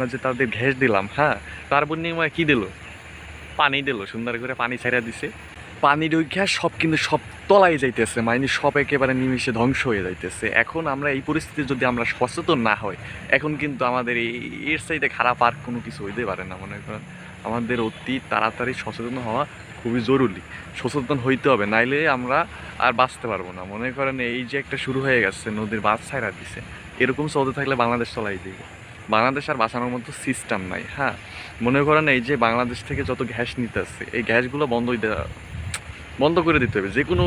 আমরা যে তাদের ঘ্যাস দিলাম, হ্যাঁ, তার বিনিময়ে কী দিল? পানি দিল, সুন্দর করে পানি ছাইড়া দিছে। পানির ওই ঘ্যাস সব কিন্তু সব তলায় যাইতেছে, মানে সব একেবারে নিমিষে ধ্বংস হয়ে যাইতেছে। এখন আমরা এই পরিস্থিতি যদি আমরা সচেতন না হই, এখন কিন্তু আমাদের এর চাইতে খারাপ আর কোনো কিছু হইতে পারে না। মনে করেন আমাদের অতি তাড়াতাড়ি সচেতন হওয়া খুবই জরুরি। সচেতন হইতে হবে, নাইলে আমরা আর বাঁচতে পারবো না। মনে করেন এই যে একটা শুরু হয়ে গেছে, নদীর বাঁধ ছাইড়া দিছে, এরকম চলতে থাকলে বাংলাদেশ তলাই দিবে। বাংলাদেশ আর বাঁচানোর মতো সিস্টেম নাই। হ্যাঁ, মনে করেন এই যে বাংলাদেশ থেকে যত গ্যাস নিতে আসছে, এই গ্যাসগুলো বন্ধ করে দিতে হবে। যে কোনো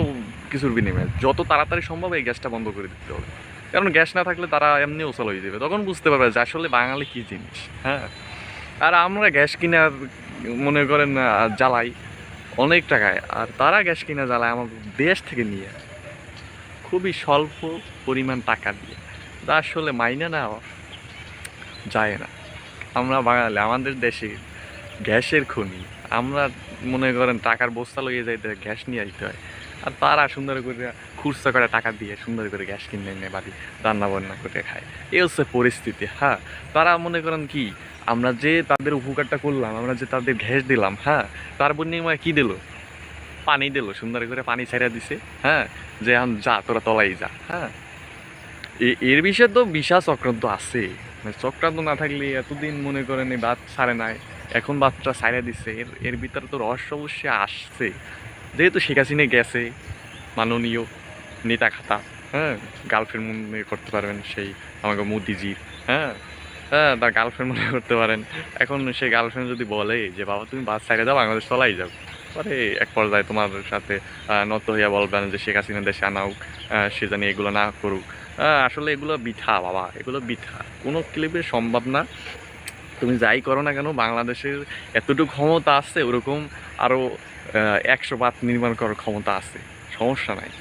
কিছুর বিনিময়ে যত তাড়াতাড়ি সম্ভব এই গ্যাসটা বন্ধ করে দিতে হবে। কারণ গ্যাস না থাকলে তারা এমনি ওসল হয়ে যাবে, তখন বুঝতে পারবে যে আসলে বাঙালি কী জিনিস। হ্যাঁ, আর আমরা গ্যাস কিনে মনে করেন জ্বালাই অনেক টাকায়, আর তারা গ্যাস কিনে জ্বালায় আমার দেশ থেকে নিয়ে খুবই স্বল্প পরিমাণ টাকা দিয়ে। তা আসলে মাইনে নেওয়া যায় না। আমরা বাঙালি, আমাদের দেশে গ্যাসের খনি, আমরা মনে করেন টাকার বস্তা লইয়ে যাইতে গ্যাস নিয়ে আইতে হয়, আর তারা সুন্দর করে খুচরা করে টাকা দিয়ে সুন্দর করে গ্যাস কিনে এনে বাড়ি রান্না বান্না করে খায়। এই হচ্ছে পরিস্থিতি। হ্যাঁ, তারা মনে করেন কি, আমরা যে তাদের উপকারটা করলাম, আমরা যে তাদের গ্যাস দিলাম, হ্যাঁ, তার বিনিময়ে কী দিল? পানি দিল, সুন্দর করে পানি ছাইড়া দিছে। হ্যাঁ, যে এখন যা তোরা তলাই যা। হ্যাঁ, এর বিষয়ে তো বিশাল চক্রান্ত আছে। মানে চক্রান্ত না থাকলে এতদিন মনে করেন এই বাদ ছাড়ে নাই, এখন বাদটা ছাইড়া দিচ্ছে। এর ভিতরে তো রহস্য অবশ্যই আসছে, যেহেতু শেখ হাসিনা গেছে, মাননীয় নেতা খাতা। হ্যাঁ, গার্লফ্রেন্ড মনে করতে পারবেন সেই আমাকে মোদিজির। হ্যাঁ, হ্যাঁ, তার গার্লফ্রেন্ড মনে করতে পারেন। এখন সেই গার্লফ্রেন্ড যদি বলে যে বাবা তুমি বাস ছাইড়ে যাও, বাংলাদেশ চলাই যাও, পরে এক পর্যায়ে তোমার সাথে নত হইয়া বলবেন যে শেখ হাসিনা দেশে আনাউক, সে জানি এগুলো না করুক। আসলে এগুলো বৃথা বাবা, এগুলো বৃথা, কোনো ক্লিপে সম্ভব না। তুমি যাই করো না কেন, বাংলাদেশের এতটুকু ক্ষমতা আছে, ওরকম আরও 100 বাঁধ নির্মাণ করার ক্ষমতা আছে, সমস্যা নাই।